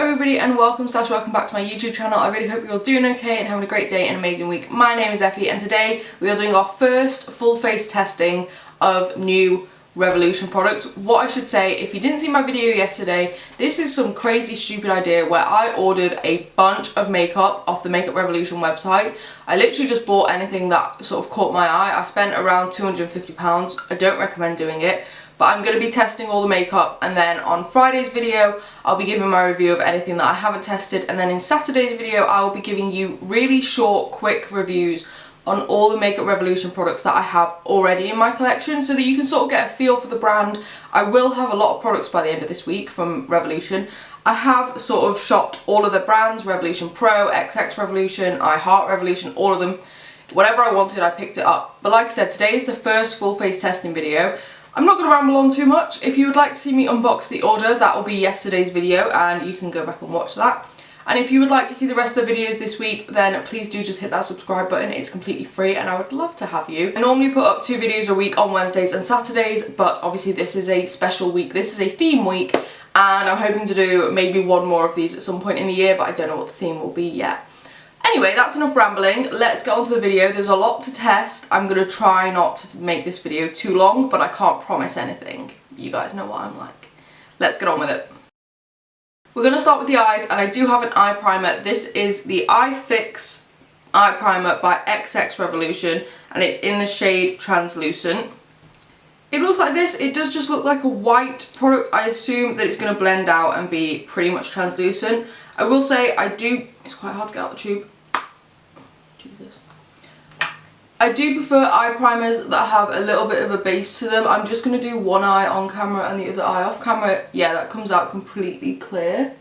everybody and welcome back to my YouTube channel. I really hope you're all doing okay and having a great day and amazing week. My name is Effie and today we are doing our first full face testing of new Revolution products. What I should say, if you didn't see my video yesterday, this is some crazy stupid idea where I ordered a bunch of makeup off the Makeup Revolution website. I literally just bought anything that sort of caught my eye. I spent around £250. I don't recommend doing it. But I'm going to be testing all the makeup, and then on Friday's video I'll be giving my review of anything that I haven't tested, and then in Saturday's video I will be giving you really short, quick reviews on all the Makeup Revolution products that I have already in my collection so that you can sort of get a feel for the brand. I will have a lot of products by the end of this week from Revolution. I have sort of shopped all of the brands, Revolution Pro, XXRevolution, I Heart Revolution, all of them. Whatever I wanted I picked it up. But like I said, today is the first full face testing video. I'm not going to ramble on too much. If you would like to see me unbox the order, that will be yesterday's video and you can go back and watch that. And if you would like to see the rest of the videos this week, then please do just hit that subscribe button. It's completely free and I would love to have you. I normally put up 2 videos a week on Wednesdays and Saturdays, but obviously this is a special week. This is a theme week and I'm hoping to do maybe one more of these at some point in the year, but I don't know what the theme will be yet. Anyway, that's enough rambling. Let's get on to the video. There's a lot to test. I'm going to try not to make this video too long, but I can't promise anything. You guys know what I'm like. Let's get on with it. We're going to start with the eyes, and I do have an eye primer. This is the Eye Fix Eye Primer by XXRevolution, and it's in the shade Translucent. It looks like this. It does just look like a white product. I assume that it's going to blend out and be pretty much translucent. I will say it's quite hard to get out the tube. Jesus. I do prefer eye primers that have a little bit of a base to them. I'm just going to do one eye on camera and the other eye off camera. Yeah, that comes out completely clear.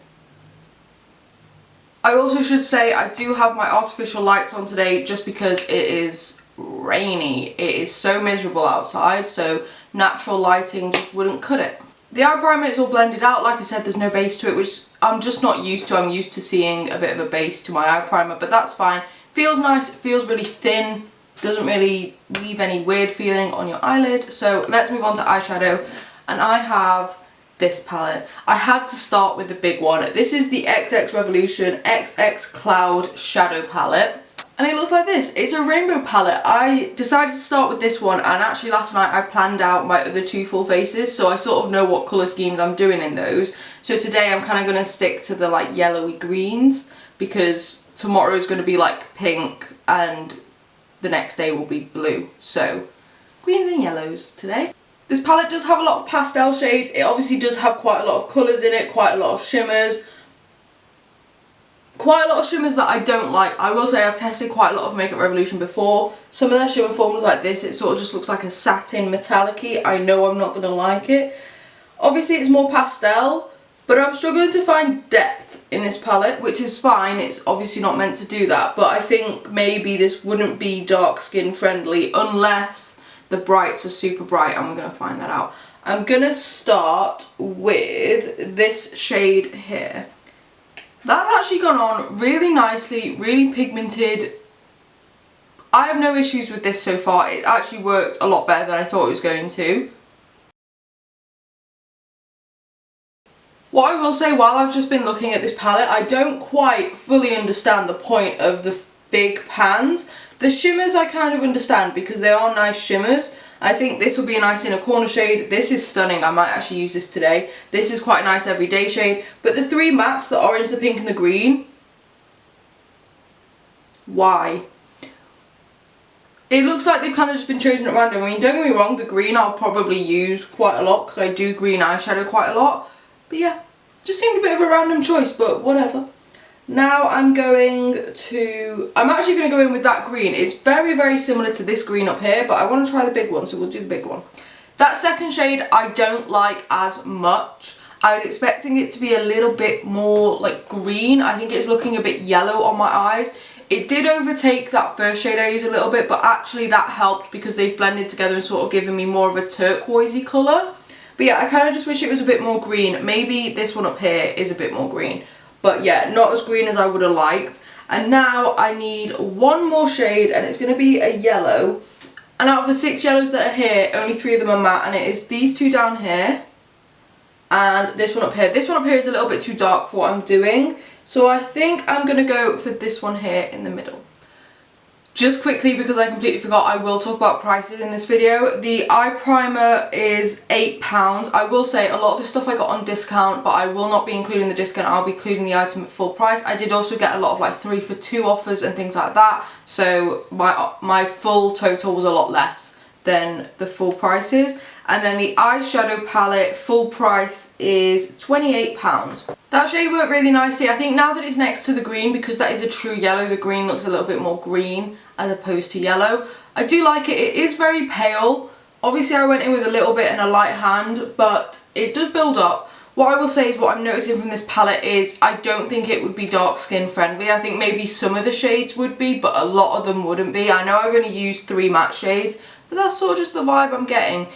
I also should say I do have my artificial lights on today just because it is rainy. It is so miserable outside, so natural lighting just wouldn't cut it. The eye primer is all blended out. Like I said, there's no base to it, which I'm just not used to. I'm used to seeing a bit of a base to my eye primer, but that's fine. Feels nice, it feels really thin, doesn't really leave any weird feeling on your eyelid. So let's move on to eyeshadow, and I have this palette. I had to start with the big one. This is the XXRevolution XX Cloud Shadow Palette. And it looks like this. It's a rainbow palette. I decided to start with this one, and actually last night I planned out my other 2 full faces, so I sort of know what colour schemes I'm doing in those. So today I'm kind of going to stick to the like yellowy greens, because tomorrow is going to be like pink and the next day will be blue. So greens and yellows today. This palette does have a lot of pastel shades. It obviously does have quite a lot of colours in it, quite a lot of shimmers. Quite a lot of shimmers that I don't like. I will say I've tested quite a lot of Makeup Revolution before. Some of their shimmer formulas like this, it sort of just looks like a satin metallic-y. I know I'm not going to like it. Obviously it's more pastel, but I'm struggling to find depth in this palette, which is fine. It's obviously not meant to do that, but I think maybe this wouldn't be dark skin friendly unless the brights are super bright, and we're going to find that out. I'm going to start with this shade here. That's actually gone on really nicely, really pigmented. I have no issues with this so far. It actually worked a lot better than I thought it was going to. What I will say, while I've just been looking at this palette, I don't quite fully understand the point of the big pans. The shimmers I kind of understand because they are nice shimmers. I think this will be a nice inner corner shade. This is stunning. I might actually use this today. This is quite a nice everyday shade. But the 3 mattes, the orange, the pink and the green, why? It looks like they've kind of just been chosen at random. I mean, don't get me wrong, the green I'll probably use quite a lot because I do green eyeshadow quite a lot. But yeah, just seemed a bit of a random choice, but whatever. Now I'm actually going to go in with that green. It's very, very similar to this green up here, but I want to try the big one, so we'll do the big one. That second shade I don't like as much. I was expecting it to be a little bit more like green. I think it's looking a bit yellow on my eyes. It did overtake that first shade I used a little bit, but actually that helped because they've blended together and sort of given me more of a turquoisey colour. But yeah, I kind of just wish it was a bit more green. Maybe this one up here is a bit more green. But yeah, not as green as I would have liked. And now I need one more shade, and it's going to be a yellow. And out of the 6 yellows that are here, only 3 of them are matte, and it is these 2 down here and this one up here. This one up here is a little bit too dark for what I'm doing, so I think I'm going to go for this one here in the middle. Just quickly, because I completely forgot, I will talk about prices in this video. The eye primer is £8. I will say a lot of the stuff I got on discount, but I will not be including the discount. I'll be including the item at full price. I did also get a lot of like 3 for 2 offers and things like that, so my full total was a lot less than the full prices. And then the eyeshadow palette full price is £28. That shade worked really nicely. I think now that it's next to the green, because that is a true yellow, the green looks a little bit more green as opposed to yellow. I do like it. It is very pale. Obviously I went in with a little bit and a light hand, but it does build up. What I will say is what I'm noticing from this palette is I don't think it would be dark skin friendly. I think maybe some of the shades would be, but a lot of them wouldn't be. I know I've only used 3 matte shades, but that's sort of just the vibe I'm getting.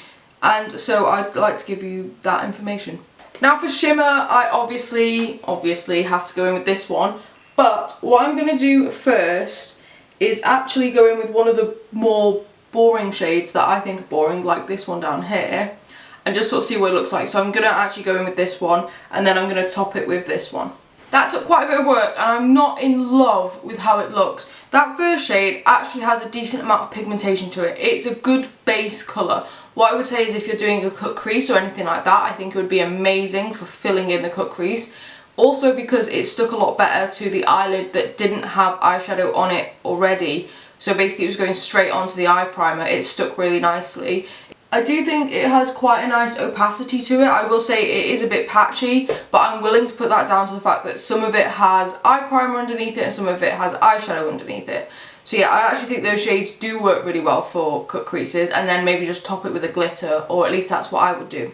And so I'd like to give you that information. Now for shimmer, I obviously have to go in with this one. But what I'm going to do first is actually go in with one of the more boring shades that I think are boring, like this one down here, and just sort of see what it looks like. So I'm going to actually go in with this one, and then I'm going to top it with this one. That took quite a bit of work, and I'm not in love with how it looks. That first shade actually has a decent amount of pigmentation to it. It's a good base colour. What I would say is if you're doing a cut crease or anything like that, I think it would be amazing for filling in the cut crease. Also because it stuck a lot better to the eyelid that didn't have eyeshadow on it already. So basically it was going straight onto the eye primer. It stuck really nicely. I do think it has quite a nice opacity to it. I will say it is a bit patchy, but I'm willing to put that down to the fact that some of it has eye primer underneath it and some of it has eyeshadow underneath it. So yeah, I actually think those shades do work really well for cut creases, and then maybe just top it with a glitter, or at least that's what I would do.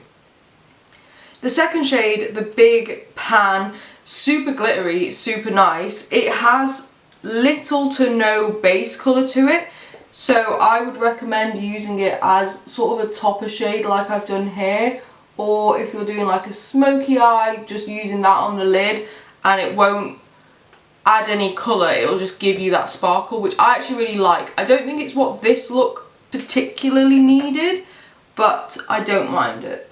The second shade, the Big Pan, super glittery, super nice. It has little to no base colour to it, so I would recommend using it as sort of a topper shade like I've done here, or if you're doing like a smoky eye, just using that on the lid, and it won't add any colour, it'll just give you that sparkle, which I actually really like. I don't think it's what this look particularly needed, but I don't mind it.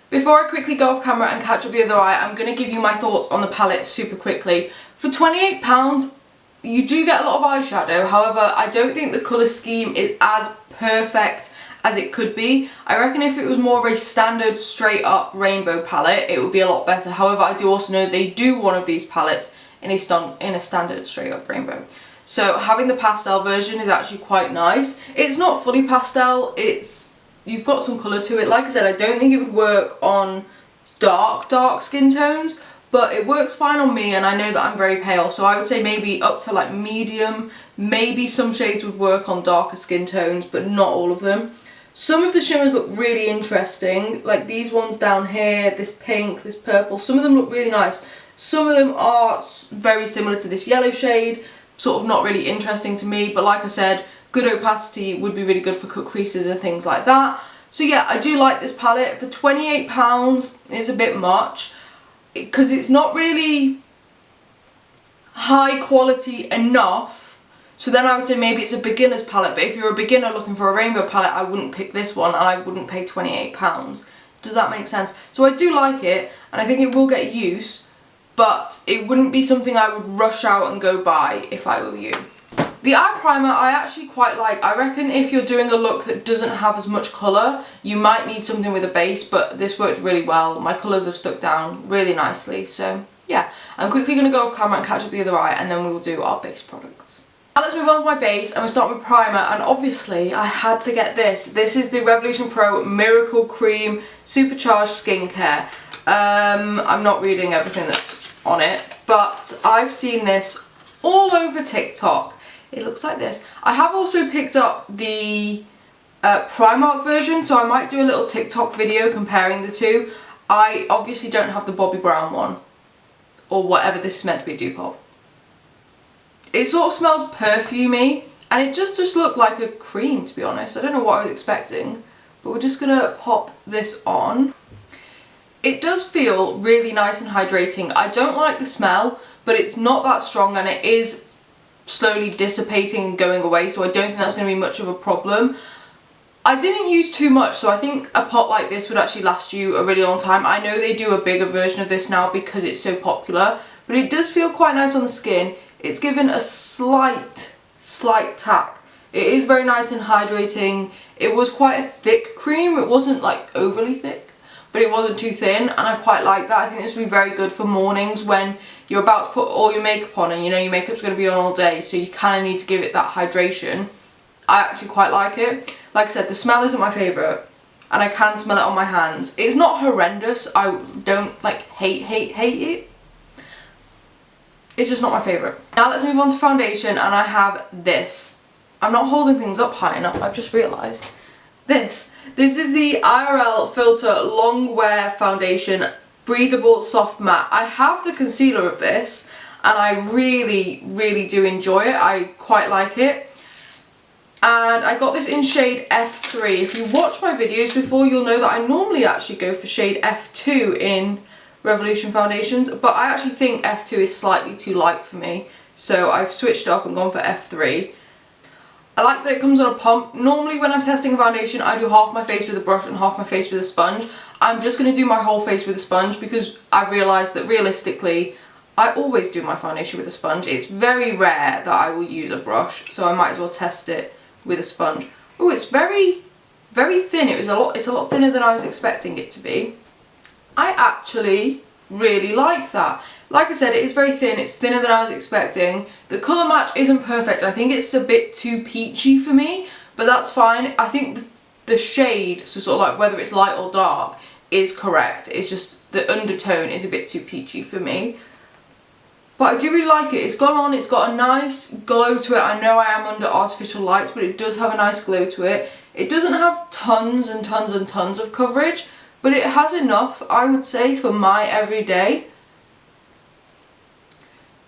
Before I quickly go off camera and catch up the other eye, I'm going to give you my thoughts on the palette super quickly. For £28, you do get a lot of eyeshadow, however, I don't think the colour scheme is as perfect as it could be. I reckon if it was more of a standard straight up rainbow palette, it would be a lot better. However, I do also know they do one of these palettes in a standard straight up rainbow. So having the pastel version is actually quite nice. It's not fully pastel, you've got some colour to it. Like I said, I don't think it would work on dark skin tones, but it works fine on me, and I know that I'm very pale, so I would say maybe up to like medium. Maybe some shades would work on darker skin tones, but not all of them. Some of the shimmers look really interesting, like these ones down here, this pink, this purple. Some of them look really nice. Some of them are very similar to this yellow shade, sort of not really interesting to me, but like I said, good opacity would be really good for cut creases and things like that. So yeah, I do like this palette. For £28 is a bit much, because it's not really high quality enough. So then I would say maybe it's a beginner's palette, but if you're a beginner looking for a rainbow palette, I wouldn't pick this one, and I wouldn't pay £28. Does that make sense? So I do like it, and I think it will get use, but it wouldn't be something I would rush out and go buy if I were you. The eye primer I actually quite like. I reckon if you're doing a look that doesn't have as much colour, you might need something with a base, but this worked really well. My colours have stuck down really nicely, so yeah. I'm quickly going to go off camera and catch up the other eye, and then we will do our base products. Now let's move on to my base, and we'll start with primer, and obviously I had to get this. This is the Revolution Pro Miracle Cream Supercharged Skincare. I'm not reading everything that's on it, but I've seen this all over TikTok. It looks like this. I have also picked up the Primark version, so I might do a little TikTok video comparing the two. I obviously don't have the Bobbi Brown one, or whatever this is meant to be a dupe of. It sort of smells perfumey, and it just looked like a cream, to be honest. I don't know what I was expecting, but we're just gonna pop this on. It does feel really nice and hydrating. I don't like the smell, but it's not that strong, and it is slowly dissipating and going away, so I don't think that's going to be much of a problem. I didn't use too much, so I think a pot like this would actually last you a really long time. I know they do a bigger version of this now because it's so popular, but it does feel quite nice on the skin. It's given a slight tack. It is very nice and hydrating. It was quite a thick cream. It wasn't like overly thick, but it wasn't too thin, and I quite like that. I think this would be very good for mornings when you're about to put all your makeup on and you know your makeup's going to be on all day, so you kind of need to give it that hydration. I actually quite like it. Like I said, the smell isn't my favourite, and I can smell it on my hands. It's not horrendous. I don't like hate it. It's just not my favourite. Now let's move on to foundation, and I have this. I'm not holding things up high enough, I've just realised. This is the IRL Filter Long Wear Foundation Breathable Soft Matte. I have the concealer of this, and I really do enjoy it. I quite like it. And I got this in shade F3. If you watch my videos before, you'll know that I normally actually go for shade F2 in Revolution foundations, but I actually think F2 is slightly too light for me, so I've switched up and gone for F3. I like that it comes on a pump. Normally when I'm testing a foundation, I do half my face with a brush and half my face with a sponge. I'm just going to do my whole face with a sponge because I've realised that realistically, I always do my foundation with a sponge. It's very rare that I will use a brush, so I might as well test it with a sponge. Oh, it's very thin. It's a lot thinner than I was expecting it to be. I actually really like that. Like I said, it is very thin. It's thinner than I was expecting. The colour match isn't perfect. I think it's a bit too peachy for me, but that's fine. I think the shade, so sort of like whether it's light or dark, is correct. It's just the undertone is a bit too peachy for me. But I do really like it. It's gone on, it's got a nice glow to it. I know I am under artificial lights, but it does have a nice glow to it. It doesn't have tons and tons of coverage, but it has enough, I would say, for my everyday.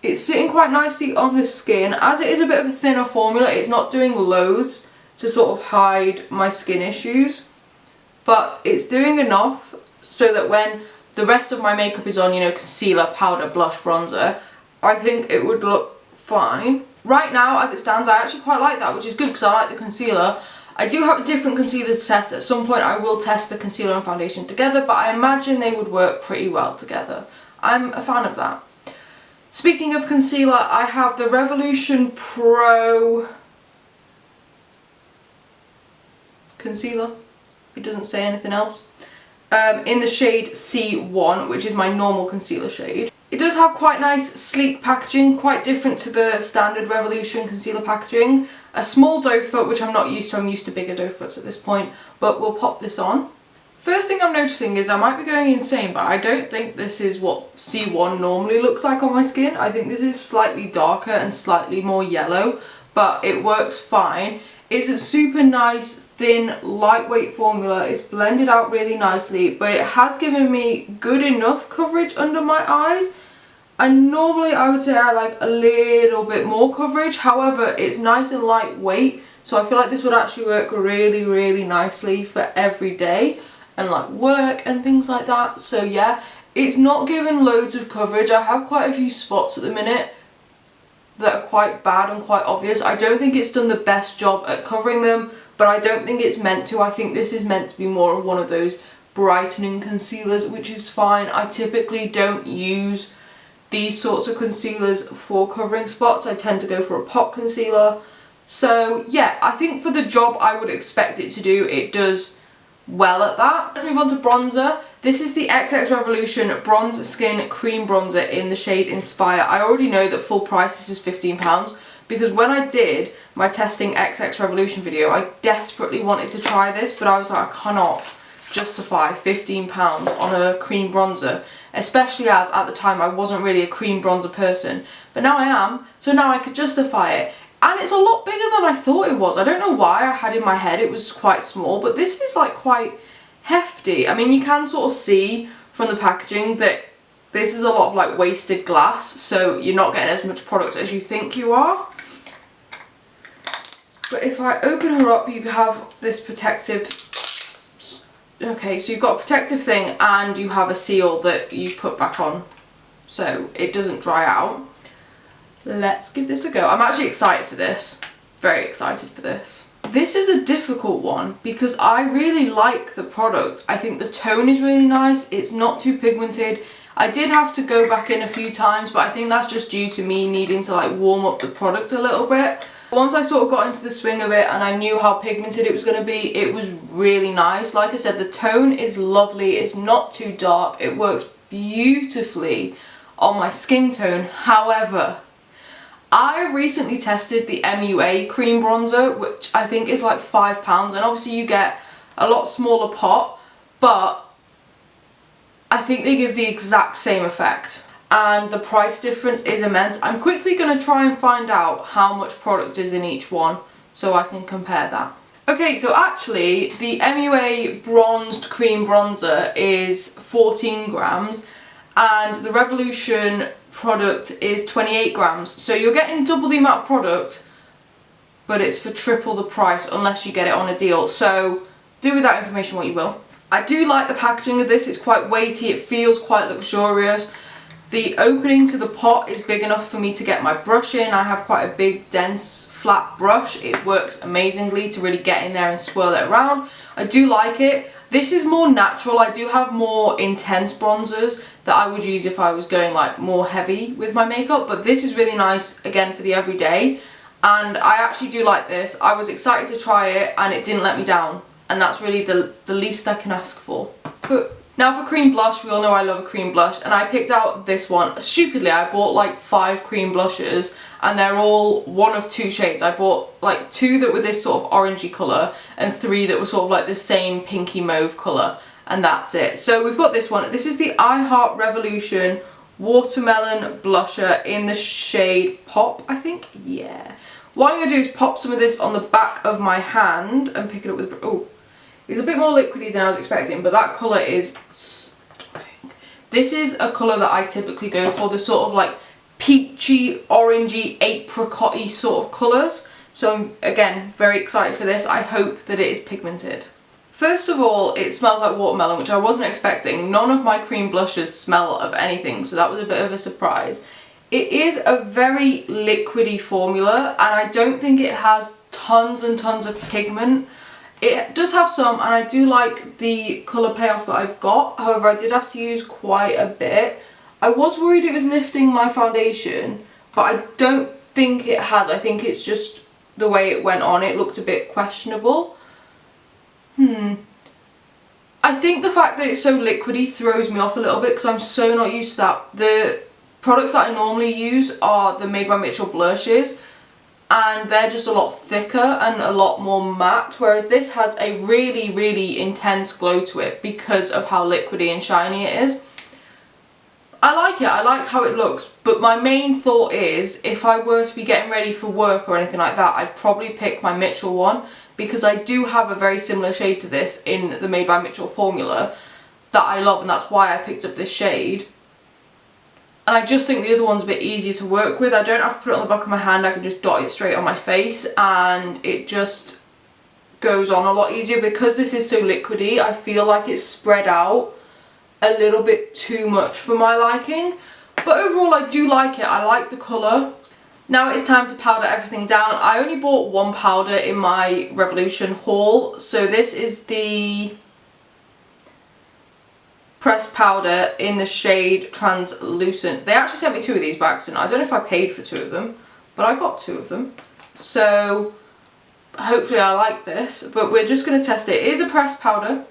It's sitting quite nicely on the skin. As it is a bit of a thinner formula, it's not doing loads to sort of hide my skin issues, but it's doing enough so that when the rest of my makeup is on, you know, concealer, powder, blush, bronzer, I think it would look fine. Right now, as it stands, I actually quite like that, which is good because I like the concealer. I do have a different concealer to test. At some point I will test the concealer and foundation together, but I imagine they would work pretty well together. I'm a fan of that. Speaking of concealer, I have the Revolution Pro concealer. It doesn't say anything else. In the shade C1, which is my normal concealer shade. It does have quite nice sleek packaging, quite different to the standard Revolution concealer packaging. A small doe foot, which I'm not used to. I'm used to bigger doe foots at this point, but we'll pop this on. First thing I'm noticing is I might be going insane, but I don't think this is what C1 normally looks like on my skin. I think this is slightly darker and slightly more yellow, but it works fine. It's a super nice, thin, lightweight formula. It's blended out really nicely, but it has given me good enough coverage under my eyes. And normally I would say I like a little bit more coverage. However, it's nice and lightweight, so I feel like this would actually work really nicely for every day and like work and things like that. So yeah, it's not given loads of coverage. I have quite a few spots at the minute that are quite bad and quite obvious. I don't think it's done the best job at covering them, but I don't think it's meant to. I think this is meant to be more of one of those brightening concealers, which is fine. I typically don't use these sorts of concealers for covering spots. I tend to go for a pot concealer. So yeah, I think for the job I would expect it to do, it does well at that. Let's move on to bronzer. This is the XXRevolution Bronze Skin Cream Bronzer in the shade Inspire. I already know that full price this is £15 because when I did my testing XXRevolution video, I desperately wanted to try this, but I was like, I cannot justify £15 on a cream bronzer, especially as at the time I wasn't really a cream bronzer person, but now I am, so now I could justify it. And it's a lot bigger than I thought it was. I don't know why I had in my head it was quite small, but this is like quite hefty. I mean, you can sort of see from the packaging that this is a lot of like wasted glass, so you're not getting as much product as you think you are. But if I open her up, you have this protective, okay, so you've got a protective thing and you have a seal that you put back on so it doesn't dry out. Let's give this a go. I'm actually excited for this. Very excited for this. This is a difficult one because I really like the product. I think the tone is really nice. It's not too pigmented. I did have to go back in a few times, but I think that's just due to me needing to like warm up the product a little bit. Once I sort of got into the swing of it and I knew how pigmented it was going to be, it was really nice. Like I said, the tone is lovely. It's not too dark. It works beautifully on my skin tone. However, I recently tested the MUA cream bronzer, which I think is like £5, and obviously you get a lot smaller pot, but I think they give the exact same effect. And the price difference is immense. I'm quickly going to try and find out how much product is in each one so I can compare that. Okay, so actually the MUA bronzed cream bronzer is 14 grams and the Revolution product is 28 grams. So you're getting double the amount of product, but it's for triple the price unless you get it on a deal. So do with that information what you will. I do like the packaging of this. It's quite weighty. It feels quite luxurious. The opening to the pot is big enough for me to get my brush in. I have quite a big, dense, flat brush. It works amazingly to really get in there and swirl it around. I do like it. This is more natural. I do have more intense bronzers that I would use if I was going like more heavy with my makeup, but this is really nice again for the everyday, and I actually do like this. I was excited to try it and it didn't let me down, and that's really the least I can ask for. But now for cream blush, we all know I love a cream blush, and I picked out this one. Stupidly, I bought like 5 cream blushes and they're all one of 2 shades. I bought like 2 that were this sort of orangey colour and 3 that were sort of like the same pinky mauve colour, and that's it. So we've got this one. This is the XXRevolution Watermelon Blusher in the shade Pop, I think. Yeah. What I'm going to do is pop some of this on the back of my hand and pick it up with... Oh. It's a bit more liquidy than I was expecting, but that colour is stunning. This is a colour that I typically go for, the sort of like peachy, orangey, apricot-y sort of colours. So I'm, again, very excited for this. I hope that it is pigmented. First of all, it smells like watermelon, which I wasn't expecting. None of my cream blushes smell of anything, so that was a bit of a surprise. It is a very liquidy formula, and I don't think it has tons and tons of pigment. It does have some, and I do like the colour payoff that I've got. However, I did have to use quite a bit. I was worried it was lifting my foundation, but I don't think it has. I think it's just the way it went on. It looked a bit questionable. I think the fact that it's so liquidy throws me off a little bit because I'm so not used to that. The products that I normally use are the Made by Mitchell blushes, and they're just a lot thicker and a lot more matte, whereas this has a really, really intense glow to it because of how liquidy and shiny it is. I like it, I like how it looks, but my main thought is if I were to be getting ready for work or anything like that, I'd probably pick my Mitchell one, because I do have a very similar shade to this in the Made by Mitchell formula that I love, and that's why I picked up this shade. And I just think the other one's a bit easier to work with. I don't have to put it on the back of my hand, I can just dot it straight on my face and it just goes on a lot easier. Because this is so liquidy, I feel like it's spread out a little bit too much for my liking. But overall I do like it, I like the colour. Now it's time to powder everything down. I only bought 1 powder in my Revolution haul, so this is the pressed powder in the shade Translucent. They actually sent me 2 of these by accident. I don't know if I paid for 2 of them, but I got 2 of them. So hopefully I like this, but we're just going to test it. It is a pressed powder,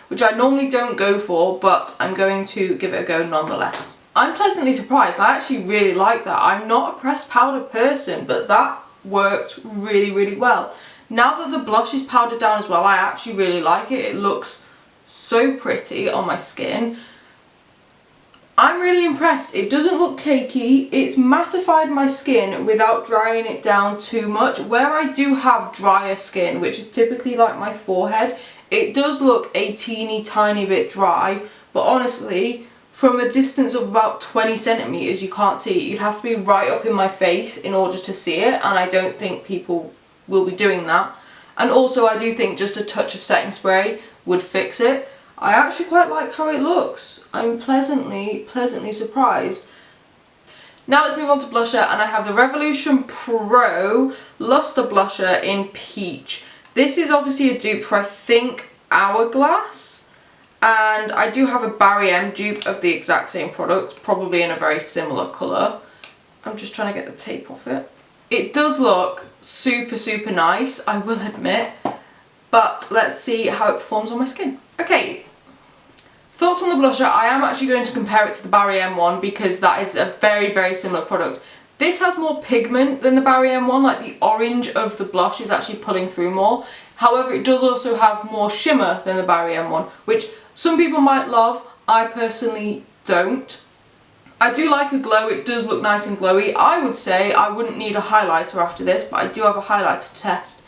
which I normally don't go for, but I'm going to give it a go nonetheless. I'm pleasantly surprised. I actually really like that. I'm not a pressed powder person, but that worked really, really well. Now that the blush is powdered down as well, I actually really like it. It looks so pretty on my skin. I'm really impressed. It doesn't look cakey. It's mattified my skin without drying it down too much. Where I do have drier skin, which is typically like my forehead, it does look a teeny tiny bit dry, but honestly, from a distance of about 20 centimeters, you can't see it. You'd have to be right up in my face in order to see it, and I don't think people will be doing that. And also I do think just a touch of setting spray would fix it. I actually quite like how it looks. I'm pleasantly surprised. Now let's move on to blusher, and I have the Revolution Pro Luster Blusher in Peach. This is obviously a dupe for, I think, Hourglass, and I do have a Barry M dupe of the exact same product, probably in a very similar colour. I'm just trying to get the tape off it. It does look super, super nice, I will admit, but let's see how it performs on my skin. Okay, thoughts on the blusher. I am actually going to compare it to the Barry M one because that is a very, very similar product. This has more pigment than the Barry M one, like the orange of the blush is actually pulling through more. However, it does also have more shimmer than the Barry M one, which some people might love, I personally don't. I do like a glow, it does look nice and glowy. I would say I wouldn't need a highlighter after this, but I do have a highlighter to test.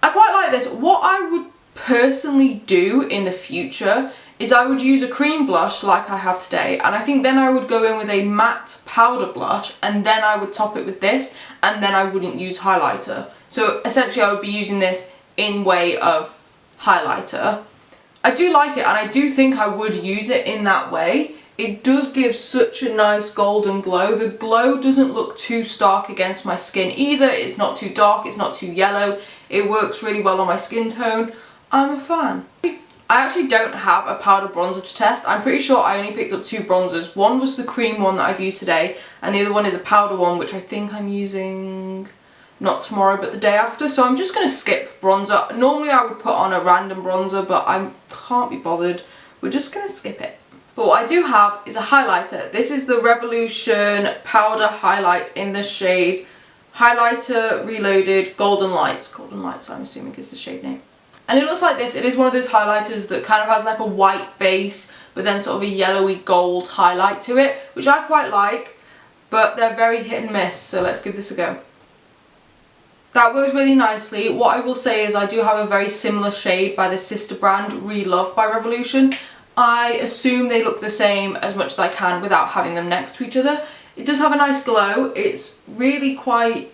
I quite like this. What I would personally do in the future is I would use a cream blush like I have today, and I think then I would go in with a matte powder blush, and then I would top it with this, and then I wouldn't use highlighter. So essentially I would be using this in way of highlighter. I do like it, and I do think I would use it in that way. It does give such a nice golden glow. The glow doesn't look too stark against my skin either. It's not too dark, it's not too yellow. It works really well on my skin tone. I'm a fan. I actually don't have a powder bronzer to test. I'm pretty sure I only picked up 2 bronzers. One was the cream one that I've used today, and the other one is a powder one, which I think I'm using not tomorrow but the day after. So I'm just going to skip bronzer. Normally I would put on a random bronzer, but I can't be bothered. We're just going to skip it. But what I do have is a highlighter. This is the Revolution Powder Highlight in the shade Highlighter Reloaded Golden Lights. Golden Lights, I'm assuming, is the shade name. And it looks like this. It is one of those highlighters that kind of has like a white base, but then sort of a yellowy gold highlight to it, which I quite like, but they're very hit and miss, so let's give this a go. That works really nicely. What I will say is I do have a very similar shade by the sister brand, Relove by Revolution. I assume they look the same as much as I can without having them next to each other. It does have a nice glow. It's really quite...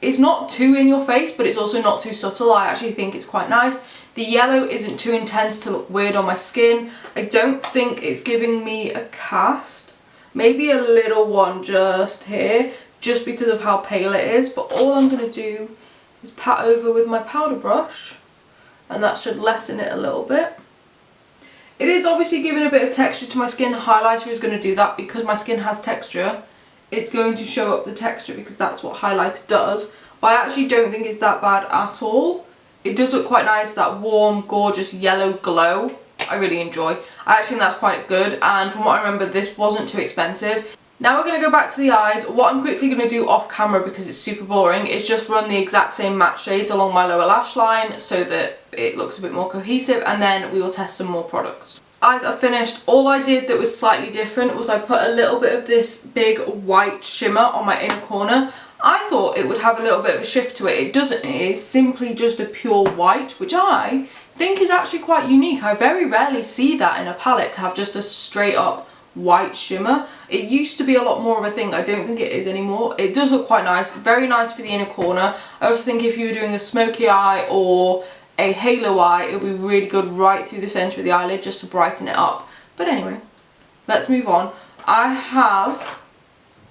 It's not too in your face, but it's also not too subtle. I actually think it's quite nice. The yellow isn't too intense to look weird on my skin. I don't think it's giving me a cast. Maybe a little one just here, just because of how pale it is. But all I'm going to do is pat over with my powder brush, and that should lessen it a little bit. It is obviously giving a bit of texture to my skin. Highlighter is going to do that because my skin has texture. It's going to show up the texture because that's what highlighter does. But I actually don't think it's that bad at all. It does look quite nice, that warm, gorgeous yellow glow. I really enjoy. I actually think that's quite good, and from what I remember, this wasn't too expensive. Now we're going to go back to the eyes. What I'm quickly going to do off camera, because it's super boring, is just run the exact same matte shades along my lower lash line so that it looks a bit more cohesive, and then we will test some more products. Eyes are finished. All I did that was slightly different was I put a little bit of this big white shimmer on my inner corner. I thought it would have a little bit of a shift to it. It doesn't. It is simply just a pure white, which I think is actually quite unique. I very rarely see that in a palette, to have just a straight up white shimmer. It used to be a lot more of a thing. I don't think it is anymore. It does look quite nice. Very nice for the inner corner. I also think if you were doing a smoky eye or a halo eye, it would be really good right through the centre of the eyelid just to brighten it up. But anyway, let's move on. I have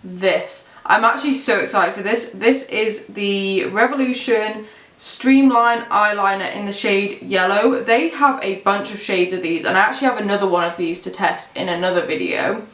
this. I'm actually so excited for this. This is the Revolution Streamline Eyeliner in the shade Yellow. They have a bunch of shades of these, and I actually have another one of these to test in another video,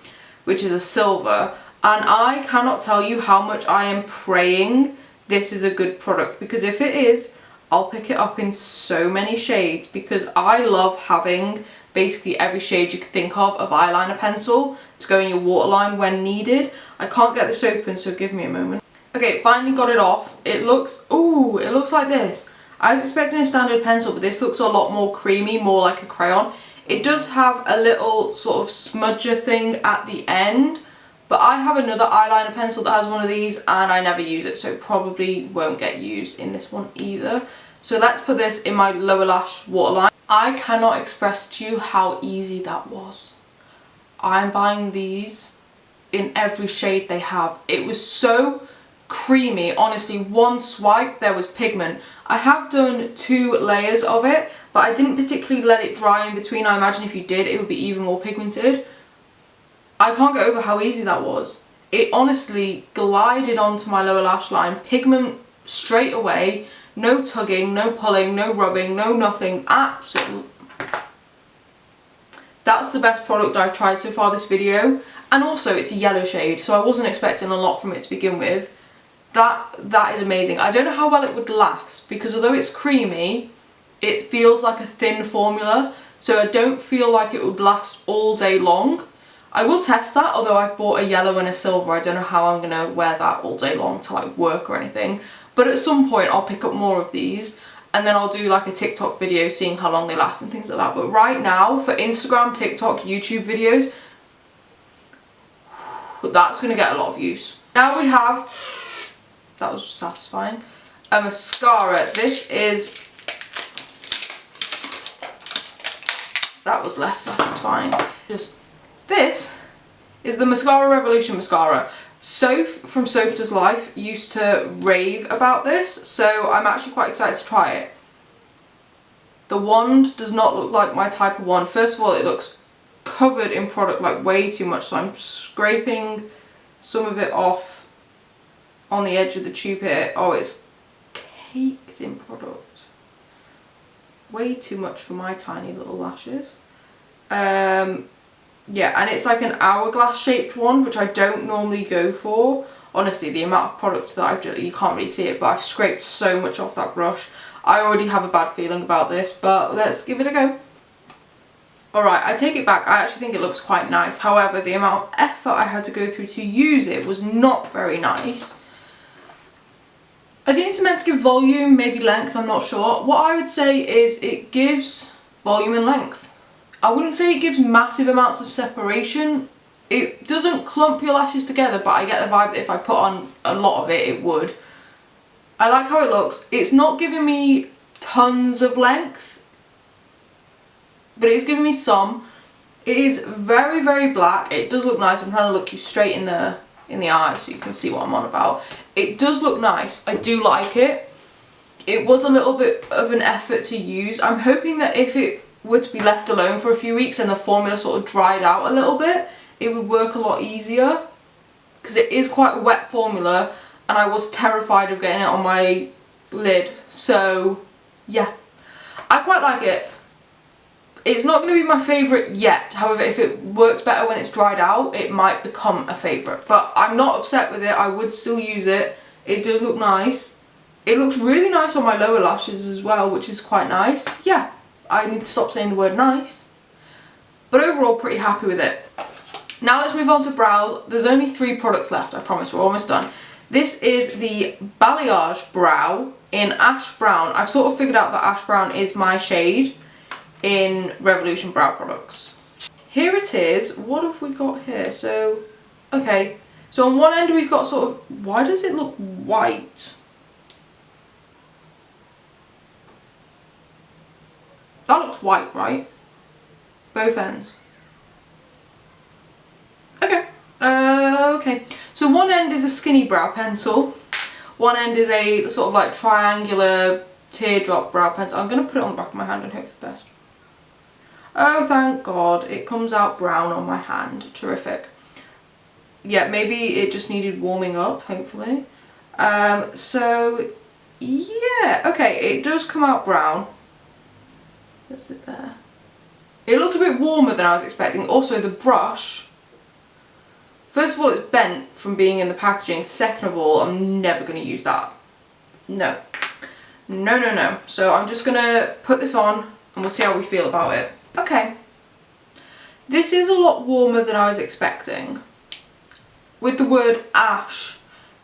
which is a silver. And I cannot tell you how much I am praying this is a good product, because if it is, I'll pick it up in so many shades, because I love having basically every shade you could think of eyeliner pencil to go in your waterline when needed. I can't get this open, so give me a moment. Okay, finally got it off. It looks, ooh, it looks like this. I was expecting a standard pencil, but this looks a lot more creamy, more like a crayon. It does have a little sort of smudger thing at the end, but I have another eyeliner pencil that has one of these and I never use it, so it probably won't get used in this one either. So let's put this in my lower lash waterline. I cannot express to you how easy that was. I'm buying these in every shade they have. It was so creamy, honestly. One swipe, there was pigment. I have done 2 layers of it, but I didn't particularly let it dry in between. I imagine if you did, it would be even more pigmented. I can't get over how easy that was. it honestly glided onto my lower lash line, pigment straight away, no tugging, no pulling, no rubbing, no nothing, absolutely. That's the best product I've tried so far this video, and also it's a yellow shade, so I wasn't expecting a lot from it to begin with. That is amazing. I don't know how well it would last, because although it's creamy, it feels like a thin formula, so I don't feel like it would last all day long. I will test that, although I've bought a yellow and a silver. I don't know how I'm going to wear that all day long to like work or anything, but at some point I'll pick up more of these, and then I'll do like a TikTok video seeing how long they last and things like that. But right now, for Instagram, TikTok, YouTube videos, that's going to get a lot of views. Now we have, that was satisfying, a mascara. This is, that was less satisfying. This is the XXRevolution mascara. Soph from Soph Does Life used to rave about this, so I'm actually quite excited to try it. The wand does not look like my type of wand. First of all, it looks covered in product, like way too much, so I'm scraping some of it off on the edge of the tube here. Oh, it's caked in product. Way too much for my tiny little lashes. Yeah, and it's like an hourglass shaped one, which I don't normally go for. Honestly, the amount of product that I've just, you can't really see it, but I've scraped so much off that brush. I already have a bad feeling about this, but let's give it a go. Alright, I take it back. I actually think it looks quite nice. However, the amount of effort I had to go through to use it was not very nice. I think it's meant to give volume, maybe length, I'm not sure. What I would say is it gives volume and length. I wouldn't say it gives massive amounts of separation. It doesn't clump your lashes together, but I get the vibe that if I put on a lot of it, it would. I like how it looks. It's not giving me tons of length, but it is giving me some. It is very, very black. It does look nice. I'm trying to look you straight in the eye so you can see what I'm on about. It does look nice. I do like it. It was a little bit of an effort to use. I'm hoping that if it were to be left alone for a few weeks and the formula sort of dried out a little bit, it would work a lot easier, because it is quite a wet formula and I was terrified of getting it on my lid. So yeah, I quite like it. It's not going to be my favourite yet. However, if it works better when it's dried out, it might become a favourite. But I'm not upset with it. I would still use it. It does look nice. It looks really nice on my lower lashes as well, which is quite nice. Yeah, I need to stop saying the word nice. But overall, pretty happy with it. Now let's move on to brows. There's only 3 products left, I promise. We're almost done. This is the Balayage Brow in Ash Brown. I've sort of figured out that Ash Brown is my shade in Revolution brow products. Here it is. What have we got here? So, okay. So on one end we've got sort of, why does it look white? That looks white, right? Both ends. Okay. Okay. So one end is a skinny brow pencil. One end is a sort of like triangular teardrop brow pencil. I'm going to put it on the back of my hand and hope for the best. Oh, thank God. It comes out brown on my hand. Terrific. Yeah, maybe it just needed warming up, hopefully. So, yeah. Okay, it does come out brown. That's it there. It looks a bit warmer than I was expecting. Also, the brush, first of all, it's bent from being in the packaging. Second of all, I'm never going to use that. No. No, no, no. So I'm just going to put this on and we'll see how we feel about it. Okay. This is a lot warmer than I was expecting. With the word ash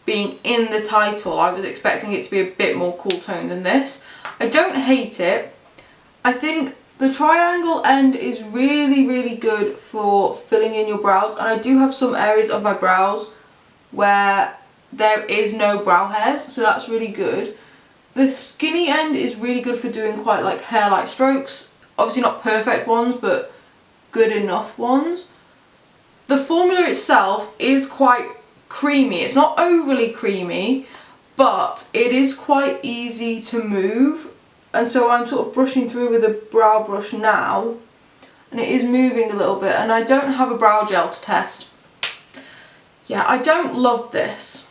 being in the title, I was expecting it to be a bit more cool tone than this. I don't hate it. I think the triangle end is really, really good for filling in your brows, and I do have some areas of my brows where there is no brow hairs, so that's really good. The skinny end is really good for doing quite like hair-like strokes. Obviously not perfect ones, but good enough ones. The formula itself is quite creamy. It's not overly creamy, but it is quite easy to move. And so I'm sort of brushing through with a brow brush now, and it is moving a little bit, and I don't have a brow gel to test. Yeah, I don't love this.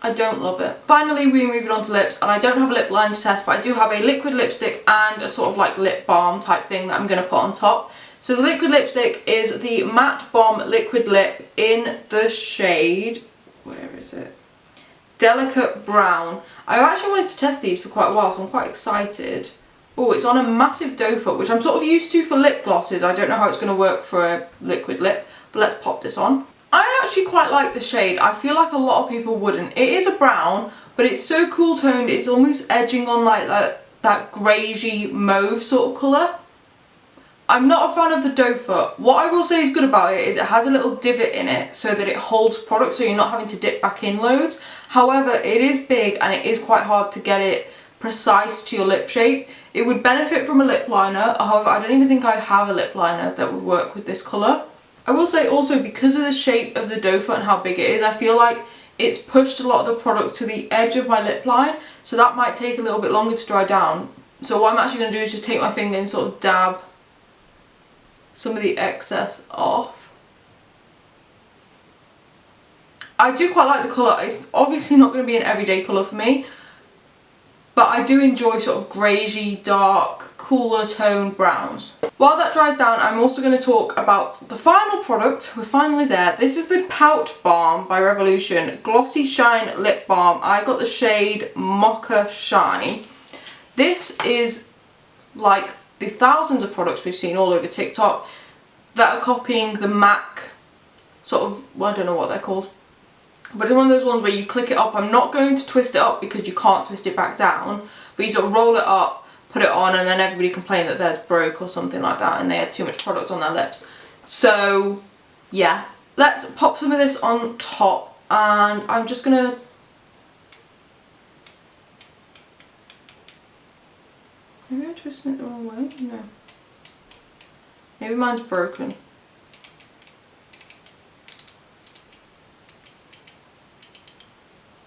I don't love it. Finally, we're moving on to lips, and I don't have a lip liner to test, but I do have a liquid lipstick and a sort of like lip balm type thing that I'm going to put on top. So the liquid lipstick is the Matte Bomb Liquid Lip in the shade, where is it? Delicate Brown. I've actually wanted to test these for quite a while, so I'm quite excited. Oh, it's on a massive doe foot, which I'm sort of used to for lip glosses. I don't know how it's going to work for a liquid lip, but let's pop this on. I actually quite like the shade. I feel like a lot of people wouldn't. It is a brown, but it's so cool toned, it's almost edging on like that greigey mauve sort of colour. I'm not a fan of the doe foot. What I will say is good about it is it has a little divot in it so that it holds product, so you're not having to dip back in loads. However, it is big and it is quite hard to get it precise to your lip shape. It would benefit from a lip liner, however I don't even think I have a lip liner that would work with this colour. I will say also, because of the shape of the doe foot and how big it is, I feel like it's pushed a lot of the product to the edge of my lip line, so that might take a little bit longer to dry down. So what I'm actually going to do is just take my finger and sort of dab some of the excess off. I do quite like the colour. It's obviously not going to be an everyday colour for me, but I do enjoy sort of greigey, dark, cooler toned browns. While that dries down, I'm also going to talk about the final product. We're finally there. This is the Pout Balm by Revolution Glossy Shine Lip Balm. I got the shade Mocha Shine. This is like the thousands of products we've seen all over TikTok that are copying the MAC sort of, well, I don't know what they're called, but it's one of those ones where you click it up. I'm not going to twist it up because you can't twist it back down, but you sort of roll it up, put it on, and then everybody complained that theirs broke or something like that and they had too much product on their lips. So yeah, let's pop some of this on top, and I'm just gonna maybe I'm twisting it the wrong way? No. Maybe mine's broken.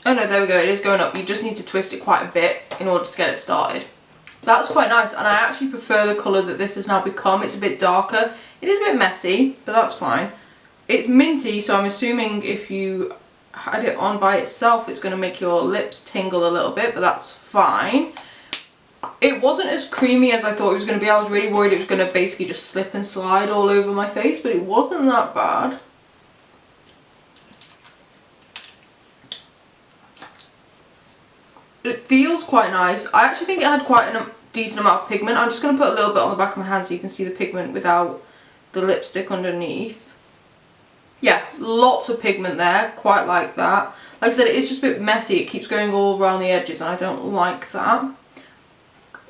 Oh no, there we go, it is going up. You just need to twist it quite a bit in order to get it started. That's quite nice, and I actually prefer the colour that this has now become. It's a bit darker. It is a bit messy, but that's fine. It's minty, so I'm assuming if you had it on by itself, it's going to make your lips tingle a little bit, but that's fine. It wasn't as creamy as I thought it was going to be. I was really worried it was going to basically just slip and slide all over my face, but it wasn't that bad. It feels quite nice. I actually think it had quite a decent amount of pigment. I'm just going to put a little bit on the back of my hand so you can see the pigment without the lipstick underneath. Yeah, lots of pigment there. Quite like that. Like I said, it is just a bit messy. It keeps going all around the edges and I don't like that.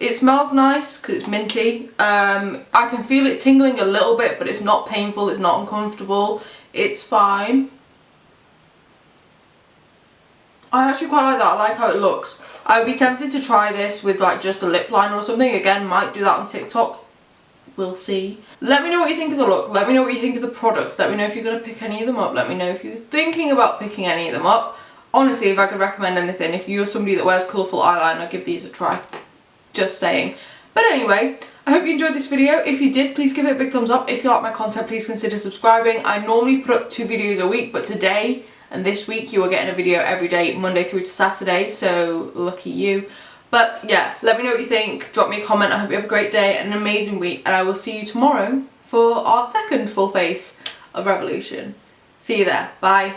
It smells nice because it's minty. I can feel it tingling a little bit, but it's not painful. It's not uncomfortable. It's fine. I actually quite like that. I like how it looks. I would be tempted to try this with like just a lip liner or something. Again, might do that on TikTok. We'll see. Let me know what you think of the look. Let me know what you think of the products. Let me know if you're going to pick any of them up. Let me know if you're thinking about picking any of them up. Honestly, if I could recommend anything, if you're somebody that wears colourful eyeliner, give these a try. Just saying. But anyway, I hope you enjoyed this video. If you did, please give it a big thumbs up. If you like my content, please consider subscribing. I normally put up 2 videos a week, but today and this week you are getting a video every day, Monday through to Saturday, so lucky you. But yeah, let me know what you think, drop me a comment. I hope you have a great day and an amazing week, and I will see you tomorrow for our second full face of Revolution. See you there, bye.